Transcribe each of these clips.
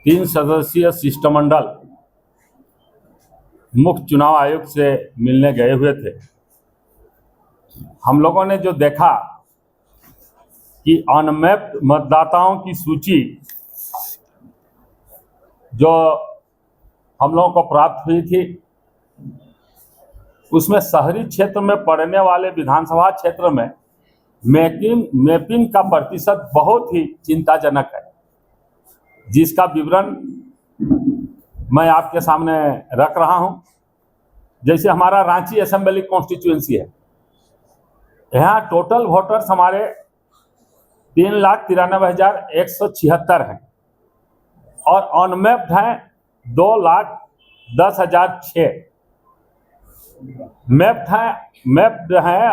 3 सदस्यीय शिष्टमंडल मुख्य चुनाव आयोग से मिलने गए हुए थे। हम लोगों ने जो देखा कि अनमैप्ड मतदाताओं की सूची जो हम लोगों को प्राप्त हुई थी, उसमें शहरी क्षेत्र में पड़ने वाले विधानसभा क्षेत्र में मैपिंग का प्रतिशत बहुत ही चिंताजनक है, जिसका विवरण मैं आपके सामने रख रहा हूं। जैसे हमारा रांची असेंबली कॉन्स्टिट्यूएंसी है, यहाँ टोटल वोटर्स हमारे 3,93,176 हैं और अनमैप्ड हैं 2,10,006। मैप्ड हैं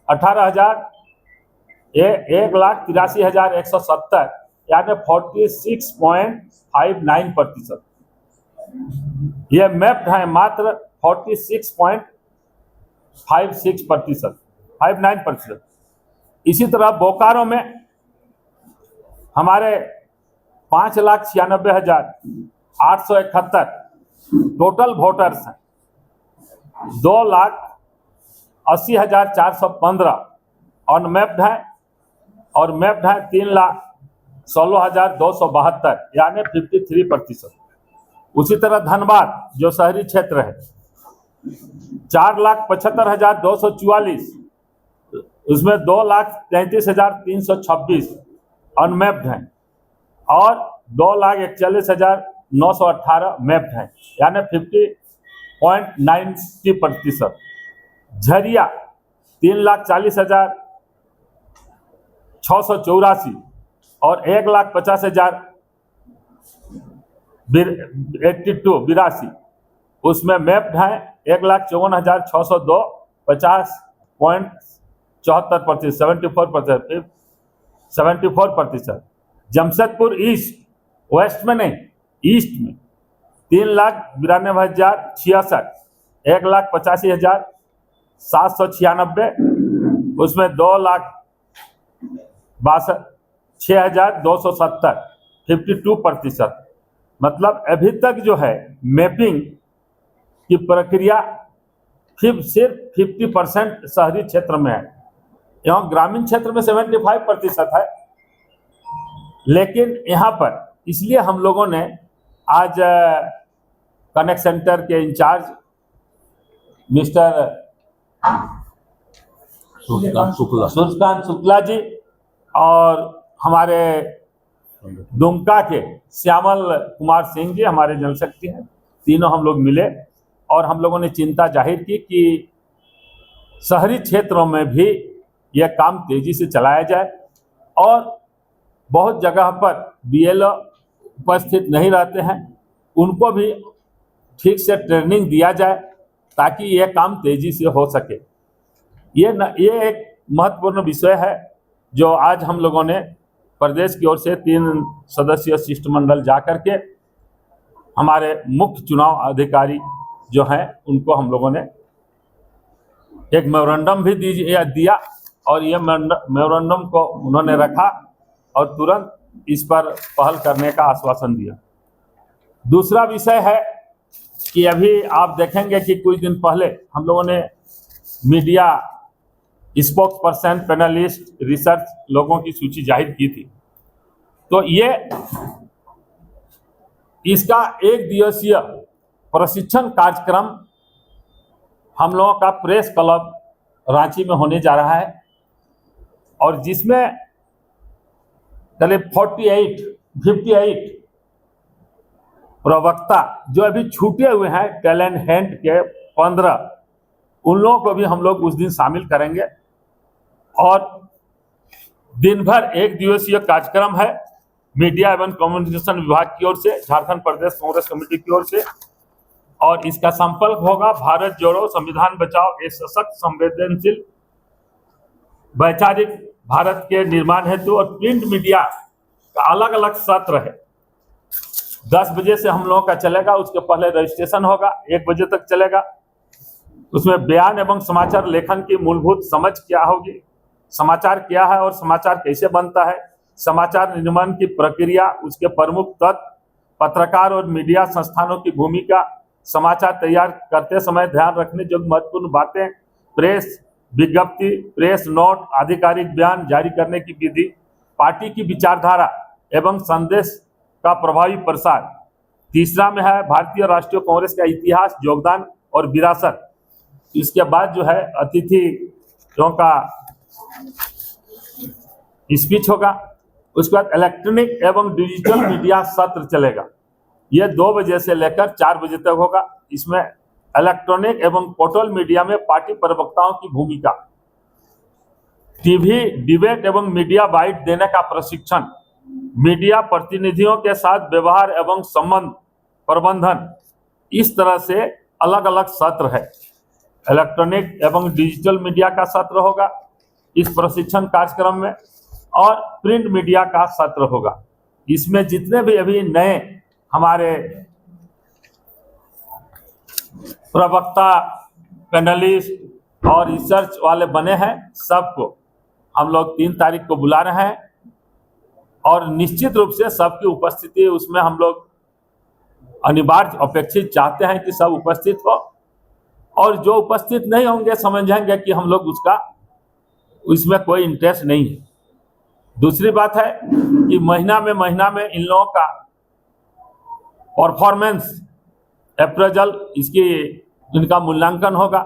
1,83,170, यानी 46.59%। ये मैप्ड हैं मात्र 46.59%। इसी तरह बोकारो में हमारे 5,96,871 टोटल वोटर्स हैं। 2,80,415 अनमैप्ड हैं और मैप्ड हैं 3,16,272, यानी 53%। उसी तरह धनबाद जो शहरी क्षेत्र है, 4,75,244, उसमें 2,33,326 अनमैप्ड हैं और 2,41,918 मैप्ड हैं, यानी 50.90%। झरिया 3,40,684 और 1,50,082, उसमें मैप्ड हैं 1,54,602, 50.74%, 74%। जमशेदपुर ईस्ट, वेस्ट में नहीं, ईस्ट में 3,92,066, 1,85,796, उसमें 2,62,6,270, 52%। मतलब अभी तक जो है मैपिंग की प्रक्रिया सिर्फ 50% शहरी क्षेत्र में है, एवं ग्रामीण क्षेत्र में 75% है। लेकिन यहाँ पर इसलिए हम लोगों ने आज कनेक्ट सेंटर के इंचार्ज मिस्टर सूर्यकांत शुक्ला जी और हमारे दुमका के श्यामल कुमार सिंह जी हमारे जनशक्ति हैं, तीनों हम लोग मिले और हम लोगों ने चिंता जाहिर की कि शहरी क्षेत्रों में भी यह काम तेजी से चलाया जाए और बहुत जगह पर बीएलओ उपस्थित नहीं रहते हैं, उनको भी ठीक से ट्रेनिंग दिया जाए ताकि यह काम तेजी से हो सके। ये एक महत्वपूर्ण विषय है जो आज हम लोगों ने प्रदेश की ओर से 3 सदस्यीय शिष्टमंडल जाकर के हमारे मुख्य चुनाव अधिकारी जो हैं उनको हम लोगों ने एक मेमोरेंडम भी दिया और ये मेमोरेंडम को उन्होंने रखा और तुरंत इस पर पहल करने का आश्वासन दिया। दूसरा विषय है कि अभी आप देखेंगे कि कुछ दिन पहले हम लोगों ने media spokes person, panelist, research लोगों की सूची जाहिर की थी। तो ये इसका 1 दिवसीय प्रशिक्षण कार्यक्रम हम लोगों का प्रेस क्लब रांची में होने जा रहा है और जिसमें करीब 58 प्रवक्ता जो अभी छूटे हुए हैं टैलेंट हंट के 15, उन लोगों को भी हम लोग उस दिन शामिल करेंगे और दिन भर 1 दिवसीय कार्यक्रम है मीडिया एवं कम्युनिकेशन विभाग की ओर से, झारखंड प्रदेश कांग्रेस कमेटी की ओर से, और इसका संपर्क होगा भारत जोड़ो, संविधान बचाओ, एक सशक्त, संवेदनशील, वैचारिक भारत के निर्माण हेतु। और प्रिंट मीडिया का अलग अलग सत्र है, 10 बजे से हम लोगों का चलेगा, उसके पहले रजिस्ट्रेशन होगा, 1 बजे तक चलेगा। उसमें बयान एवं समाचार लेखन की मूलभूत समझ क्या होगी, समाचार क्या है और समाचार कैसे बनता है, समाचार निर्माण की प्रक्रिया, उसके प्रमुख तत्व, पत्रकार और मीडिया संस्थानों की भूमिका, समाचार तैयार करते समय ध्यान रखने जो महत्वपूर्ण बातें, प्रेस विज्ञप्ति, प्रेस नोट, आधिकारिक बयान जारी करने की विधि, पार्टी की विचारधारा एवं संदेश का प्रभावी प्रसार। तीसरा में है भारतीय राष्ट्रीय कांग्रेस का इतिहास, योगदान और विरासत। इसके बाद जो है अतिथियों का स्पीच होगा। उसके बाद इलेक्ट्रॉनिक एवं डिजिटल मीडिया सत्र चलेगा। यह 2 बजे से लेकर 4 बजे तक होगा। इसमें इलेक्ट्रॉनिक एवं पोर्टल मीडिया में पार्टी प्रवक्ताओं की भूमिका, टीवी डिबेट एवं मीडिया बाइट देने का प्रशिक्षण, मीडिया प्रतिनिधियों के साथ व्यवहार एवं संबंध प्रबंधन, इस तरह से अलग अलग सत्र है। इलेक्ट्रॉनिक एवं डिजिटल मीडिया का सत्र होगा इस प्रशिक्षण कार्यक्रम में, और प्रिंट मीडिया का सत्र होगा। इसमें जितने भी अभी नए हमारे प्रवक्ता, पैनलिस्ट और रिसर्च वाले बने हैं, सबको हम लोग 3 तारीख को बुला रहे हैं, और निश्चित रूप से सबकी उपस्थिति उसमें हम लोग अनिवार्य अपेक्षित चाहते हैं कि सब उपस्थित हो, और जो उपस्थित नहीं होंगे समझेंगे कि हम लोग इसमें कोई इंटरेस्ट नहीं है। दूसरी बात है कि महीना में इन लोगों का परफॉर्मेंस अप्रेजल, इनका मूल्यांकन होगा।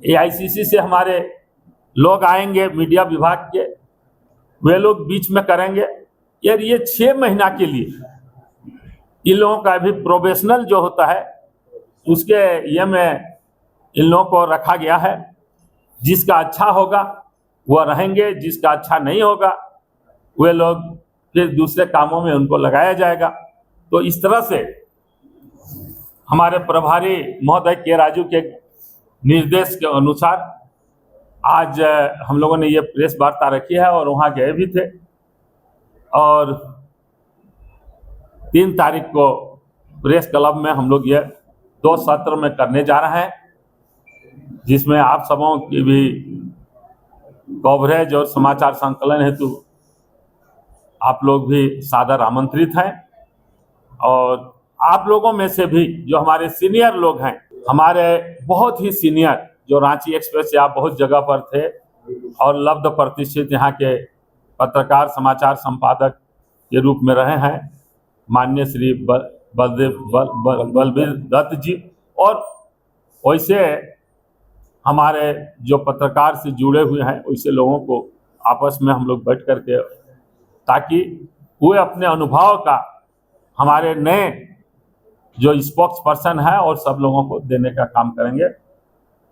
AICC से हमारे लोग आएंगे, मीडिया विभाग के, वे लोग बीच में करेंगे। यार ये 6 महीना के लिए इन लोगों का भी प्रोफेशनल जो होता है उसके ये में इन लोगों को रखा गया है। जिसका अच्छा होगा वह रहेंगे, जिसका अच्छा नहीं होगा वे लोग फिर दूसरे कामों में उनको लगाया जाएगा। तो इस तरह से हमारे प्रभारी महोदय के राजू के निर्देश के अनुसार आज हम लोगों ने ये प्रेस वार्ता रखी है, और वहाँ गए भी थे। और 3 तारीख को प्रेस क्लब में हम लोग ये 2 सत्र में करने जा रहे हैं, जिसमें आप सबों की भी कवरेज और समाचार संकलन हेतु आप लोग भी सादर आमंत्रित हैं। और आप लोगों में से भी जो हमारे सीनियर लोग हैं, हमारे बहुत ही सीनियर जो रांची एक्सप्रेस से आप बहुत जगह पर थे और लब्ध प्रतिष्ठित यहाँ के पत्रकार, समाचार संपादक के रूप में रहे हैं, माननीय श्री बलबीर दत्त जी, और वैसे हमारे जो पत्रकार से जुड़े हुए हैं वैसे लोगों को आपस में हम लोग बैठ करके, ताकि वे अपने अनुभव का हमारे नए जो स्पोक्स पर्सन है और सब लोगों को देने का काम करेंगे।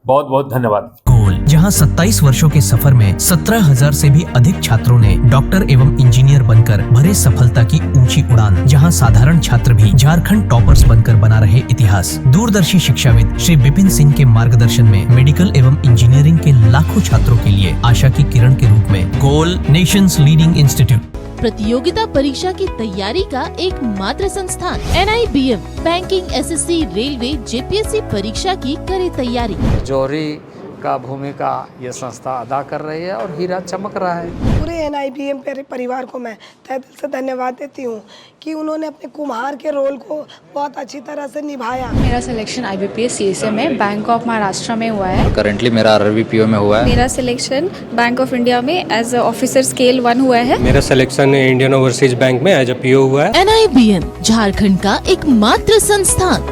बहुत बहुत धन्यवाद। गोल, जहां 27 वर्षों के सफर में 17,000 से भी अधिक छात्रों ने डॉक्टर एवं इंजीनियर बनकर भरे सफलता की ऊंची उड़ान, जहां साधारण छात्र भी झारखंड टॉपर्स बनकर बना रहे इतिहास। दूरदर्शी शिक्षाविद श्री विपिन सिंह के मार्गदर्शन में मेडिकल एवं इंजीनियरिंग के लाखों छात्रों के लिए आशा की किरण के रूप में गोल नेशंस लीडिंग इंस्टीट्यूट प्रतियोगिता परीक्षा की तैयारी का एकमात्र संस्थान NIBM banking, SSC, railway, JPSC परीक्षा की करे तैयारी। जौहरी का भूमिका ये संस्था अदा कर रही है और हीरा चमक रहा है। पूरे NIBM परिवार को मैं तहे दिल से धन्यवाद देती हूँ कि उन्होंने अपने कुम्हार के रोल को बहुत अच्छी तरह से निभाया। मेरा सिलेक्शन IBPS CSA में बैंक ऑफ महाराष्ट्र में हुआ है। करेंटली मेरा RRBPO में हुआ है। मेरा सिलेक्शन बैंक ऑफ इंडिया में एज ऑफिसर स्केल 1 हुआ है। मेरा सिलेक्शन इंडियन ओवरसीज बैंक में एज PO हुआ है। NIBM झारखंड का एकमात्र संस्थान।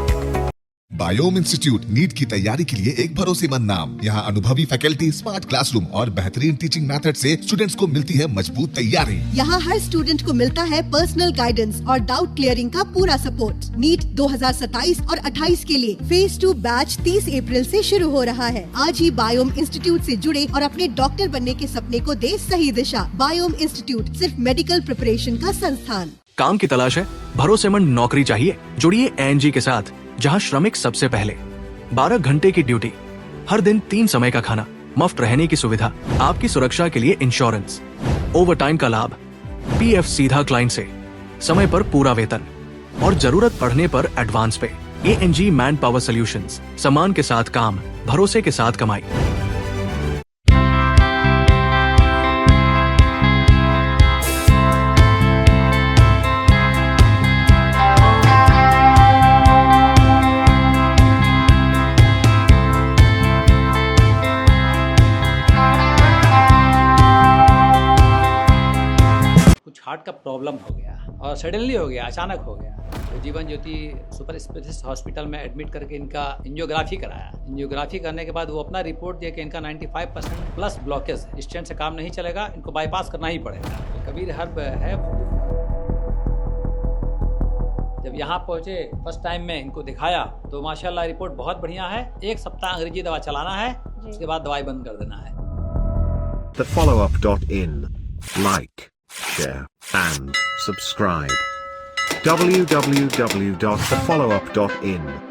बायोम इंस्टीट्यूट नीट की तैयारी के लिए एक भरोसेमंद नाम। यहाँ अनुभवी फैकल्टी, स्मार्ट क्लासरूम और बेहतरीन टीचिंग मेथड से स्टूडेंट्स को मिलती है मजबूत तैयारी। यहाँ हर स्टूडेंट को मिलता है पर्सनल गाइडेंस और डाउट क्लियरिंग का पूरा सपोर्ट। नीट 2027 और 28 के लिए फेज 2 बैच 30 अप्रैल से शुरू हो रहा है। आज ही बायोम इंस्टीट्यूट से जुड़े और अपने डॉक्टर बनने के सपने को दे सही दिशा। बायोम इंस्टीट्यूट सिर्फ मेडिकल प्रिपरेशन का संस्थान। काम की तलाश है, भरोसेमंद नौकरी चाहिए? जुड़िए ANG के साथ, जहां श्रमिक सबसे पहले। 12 घंटे की ड्यूटी, हर दिन 3 समय का खाना, मुफ्त रहने की सुविधा, आपकी सुरक्षा के लिए इंश्योरेंस, ओवरटाइम का लाभ, PF सीधा क्लाइंट से, समय पर पूरा वेतन और जरूरत पड़ने पर एडवांस पे। ANG मैन पावर सॉल्यूशंस, सम्मान के साथ काम, भरोसे के साथ कमाई। हार्ट का प्रॉब्लम हो गया और सडनली हो गया, अचानक हो गया। तो Jeevan Jyoti super specialist hospital में एडमिट करके इनका एंजियोग्राफी कराया। एंजियोग्राफी करने के बाद वो अपना रिपोर्ट दिया कि इनका 95% प्लस ब्लॉकेज, स्टेंट से काम नहीं चलेगा, इनको बाईपास करना ही पड़ेगा। कबीर हर्ब है। जब यहाँ पहुँचे फर्स्ट टाइम में इनको दिखाया तो माशाल्लाह रिपोर्ट बहुत बढ़िया है। 1 सप्ताह अंग्रेजी दवा चलाना है, उसके बाद दवाई बंद कर देना है। TheFollowUp.in. Like, share, and subscribe. www.thefollowup.in